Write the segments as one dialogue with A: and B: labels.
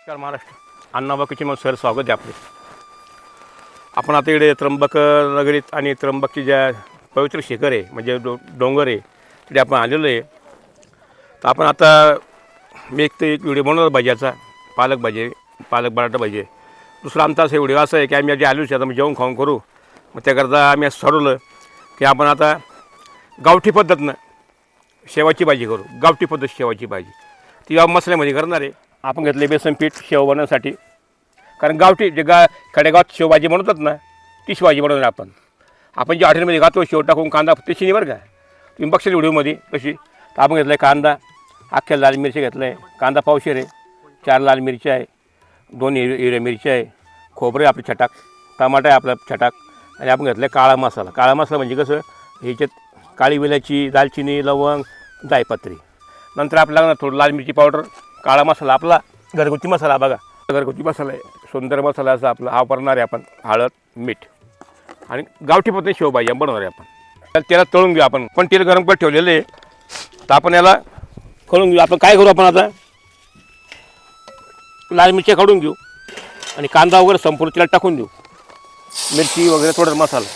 A: नमस्कार महाराष्ट्र. अण्णाबा किचनमध्ये सर स्वागत आहे आपले. आपण आता इकडे त्र्यंबक नगरीत आणि त्र्यंबकची ज्या पवित्र शिखर आहे म्हणजे डोंगर आहे तिथे आपण आलेलो आहे. तर आपण आता मी एक व्हिडिओ बनवला भाज्याचा, पालक बटाटा भाजी. दुसरा आमचा असा व्हिडिओ असा आहे की आम्ही आधी आलो आता मग जेवण खाऊन करू. मग त्याकरता आम्ही असं ठरवलं की आपण आता गावठी पद्धतीनं शेवाची भाजी करू. गावठी पद्धत शेवाची भाजी ती मसाल्यामध्ये करणार आहे. आपण घेतले बेसन पीठ शेव बनवण्यासाठी, कारण गावठी जे खेडेगावात शेवभाजी बनवतात ना ती शेवभाजी बनवणार आपण जी हॉटेलमध्ये खातो शेव टाकून कांदा तशी नाही बरं का, तुम्ही बघशील व्हिडिओमध्ये तशी. तर आपण घेतलं आहे कांदा, अख्ख्या लाल मिरची घेतलं आहे, कांदा पावशेर आहे, 4 लाल मिरच्या आहे, 2 हिरव्या मिरच्या आहे, खोबरं आहे आपलं छटाक, टमाटा आहे आपला छटाक, आणि आपण घेतलं आहे काळा मसाला. काळा मसाला म्हणजे कसं, ह्याच्यात काळी वेलाची, दालचिनी, लवंग, जायपत्री. नंतर आपल्याला थोडं लाल मिरची पावडर, काळा मसाला आपला घरगुती मसाला बघा, घरगुती मसाला आहे, सुंदर मसाला असा आपला हा वापरणार आहे आपण. हळद, मीठ आणि गावठी पद्धतीने शेवभाजी बनवणार आहे आपण. तर त्याला तळून घेऊ आपण. पण तेल गरम करत ठेवलेलं आहे, तर आपण याला कळून घेऊ. आपण काय करू, आपण आता लाल मिरच्या काढून घेऊ आणि कांदा वगैरे संपूर्ण त्याला टाकून देऊ, मिरची वगैरे थोडा मसाला.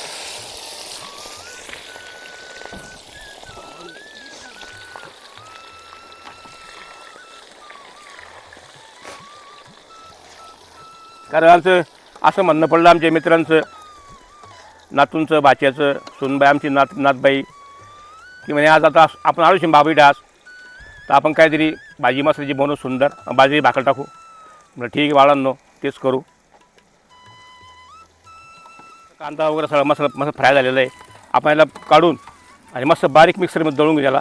A: कारण आमचं असं म्हणणं पडलं आमच्या मित्रांचं, नातूंचं, बाच्याचं, सुनबाई आमची नातबाई की म्हणे आज आता आपण आलो शिं बाबी डास, तर आपण काहीतरी भाजी मसाल्याची बनवू सुंदर, बाजरी भाकर टाकू. म्हणजे ठीक आहे बाळांनो, तेच करू. कांदा वगैरे सगळा मस्त फ्राय झालेला आहे. आपण याला काढून आणि मस्त बारीक मिक्सरमध्ये दळून घेऊ त्याला.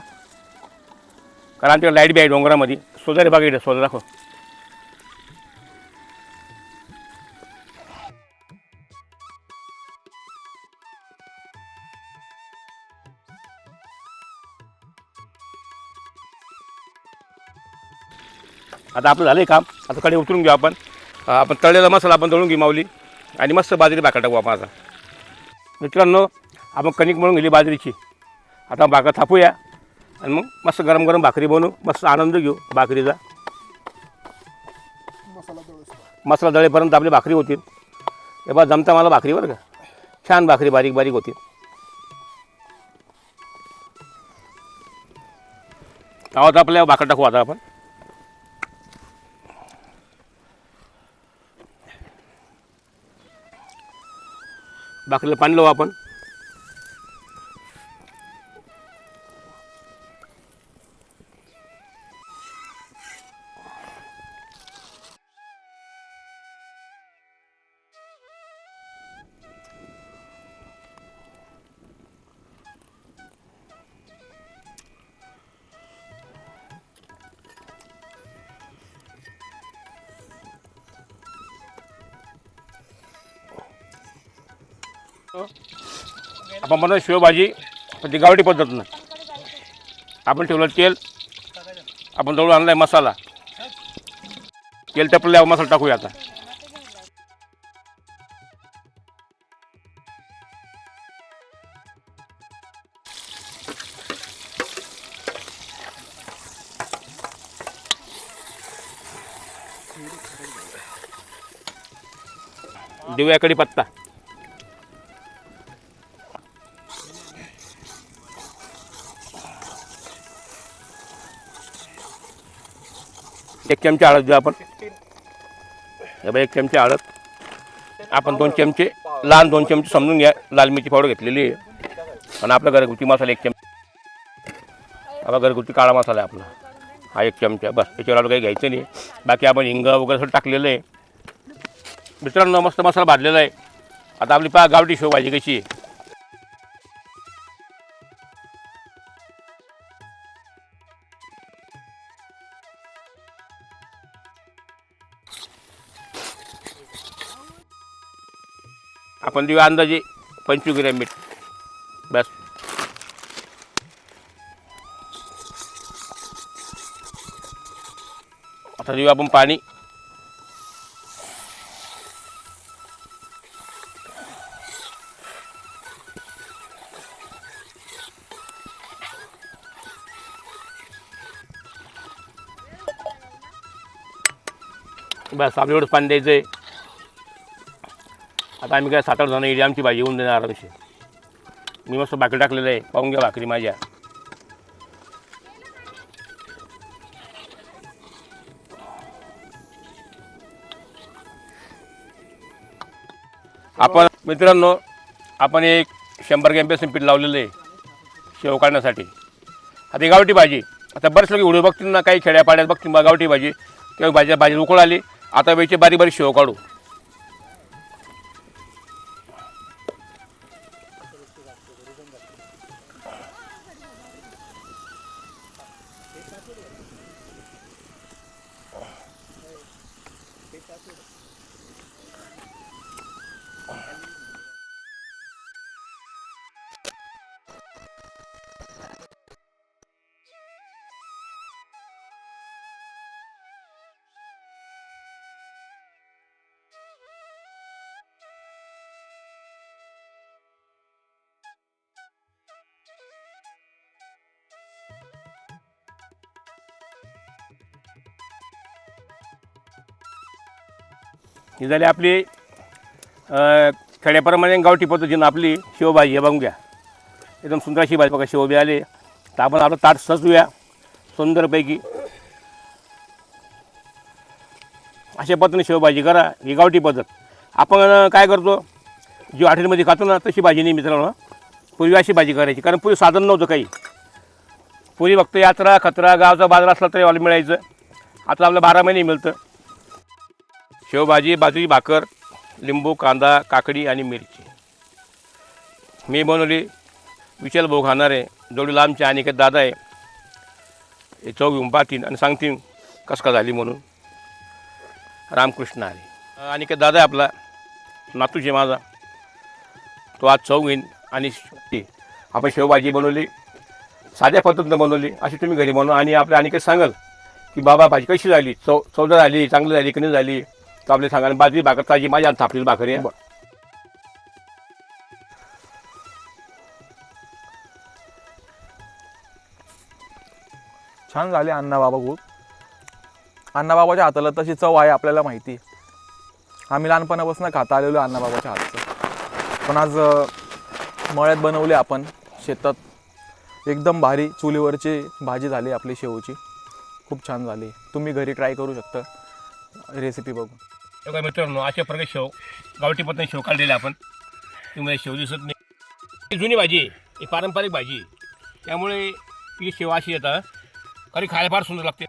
A: कारण आमच्याकडे लाईट बी आहे डोंगरामध्ये. सोजारी बाग इकडे सोजा दाखव. आता आपलं झालं आहे काम. आता कडे उतरून घेऊ आपण. आपण तळलेला मसाला आपण दळून घेऊ माऊली आणि मस्त बाजरी भाकर टाकू आपण. आता मित्रांनो, आपण कणिक मळून गेली बाजरीची. आता भाकर थापूया आणि मग मस्त गरम गरम भाकरी बनवू, मस्त आनंद घेऊ भाकरीचा. मसाला दळेपर्यंत आपली भाकरी होतील. हे बा जमता मला भाकरी बरं का, छान भाकरी बारीक बारीक होती. आवाज आपल्या भाकर टाकू आता आपण. भाकरीला पाणी लावू आपण. आपण बनवू शेवभाजी पण ती गावठी पद्धतीनं. आपण ठेवलं तेल, आपण दळून आणलाय मसाला, तेल टपल्यावर मसाला टाकूया आता. देऊया कढीपत्ता, एक चमचा हळद देऊ आपण. हे बघा 1 चमचा हळद. आपण 2 चमचे लहान 2 चमचे समजून घ्या लाल मिरची पावडर घेतलेली आहे. आणि आपला घरगुती मसाला 1 चमचा. आपला घरगुती काळा मसाला आहे आपला हा 1 चमचा. बस त्याच्यावर काही घ्यायचं नाही. बाकी आपण हिंग वगैरे सगळं टाकलेलं आहे. मित्रांनो, मस्त मसाला भाजलेला आहे. आता आपली गावठी शेवभाजी कशी आहे. आपण देऊ अंदाजे 25 ग्रॅम मीठ बस. आता देऊ आपण पाणी. बस आपल्या एवढंच पाणी द्यायचं आहे. आता आम्ही काय 7-8 जण इडी आमची भाजी होऊन देणार आरामशी. मी मस्त भाकरी टाकलेलं आहे, पाहून घ्या भाकरी माझ्या. आपण मित्रांनो आपण एक 100 ग्रॅम बेसन पीठ लावलेलं आहे शेव काढण्यासाठी. आता ही गावठी भाजी, आता बरेच लोक व्हिडिओ बघतील ना, काही खेड्यापाड्यात बघतील बा गावठी भाजी, तेव्हा भाजी उकळ आली. आता वेळची बारीक बारीक शेव काढू. ही झाली आपली खेड्याप्रमाणे गावठी पद्धतीनं आपली शेवभाजी. हे बघून घ्या, एकदम सुंदर अशी भाजी बघा. शेवबी आले तर आपण आपलं ताट सजूया सुंदरपैकी. अशा पद्धतीने शेवभाजी करा. ही गावठी पद्धत. आपण काय करतो, जी हॉटेलमध्ये खातो ना तशी भाजी नाही मित्रांनो. पूर्वी अशी भाजी करायची, कारण पूर्वी साधन नव्हतं काही. पूर्वी फक्त यात्रा खतरा गावचा बाजार असला तरी ऑल मिळायचं. आता आपलं 12 महिने मिळतं. शेवभाजी, बाजरी भाकर, लिंबू, कांदा, काकडी आणि मिरची मी बनवली. विचल भाऊ खाणार आहे, जोडीला आमचे अनिकेत दादा आहे. हे चव घेऊन पाहतील आणि सांगतील कसं का झाली म्हणून. रामकृष्ण हरी. अनिकेत दादा आहे आपला, नातूचे माझा. तो आज चव घेईन. आणि आपण शेवभाजी बनवली, साध्या पद्धतीनं बनवली. अशी तुम्ही घरी बनवा आणि आपल्या अनिकेत सांगाल की बाबा भाजी कशी झाली, चवदार झाली, चांगली झाली की नाही झाली, तर आपले सांगा. बाजरी भाकर ताजी माझ्या थापलेली भाकर आहे.
B: छान झाले अण्णाबाबा. खूप अण्णाबाबाच्या हाताला तशी चव आहे आपल्याला माहिती. आम्ही लहानपणापासून खाता आलेलो अण्णाबाबाच्या हातचं. पण आज मळ्यात बनवले आपण शेतात. एकदम भारी चुलीवरची भाजी झाली आपली शेवची. खूप छान झाली. तुम्ही घरी ट्राय करू शकता रेसिपी बघून.
A: बघा मित्रांनो, अशा प्रकारे शेव गावठी पद्धतीने शेव काढलेले आपण. तुम्हाला शेव दिसत नाही. ही जुनी भाजी आहे, ही पारंपरिक भाजी. त्यामुळे ही शेव अशी येतात, खरी खायला फार सुंदर लागते.